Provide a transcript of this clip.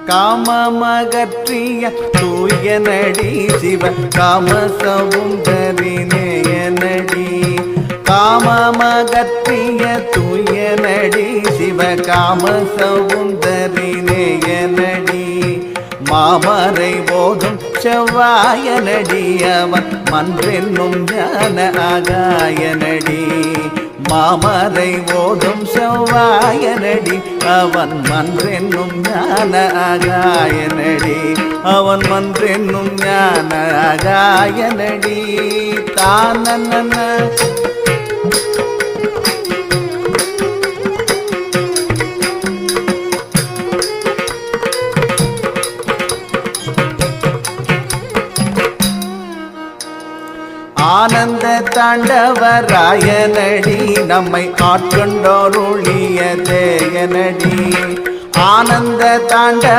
காமமகற்றிய தூயனடி சிவ காமசவுந்தரி நேயனடி காமமகற்றிய தூயனடி சிவ காமசவுந்தரி நேயனடி மாமரை போதும் செவ்வாயனடி அவன் மன்றென்னும் ஞான ஆகாயனடி மாமரை ஓதும் செவ்வாயனடி அவன் மன்றென்னும் ஞான ஆகாயனடி அவன் மன்றென்னும் ஞான ஆகாயனடி தானன ஆனந்த தாண்டவராயனடி நம்மை ஆட்கொண்டோருளிய தேயனடி ஆனந்த தாண்டவ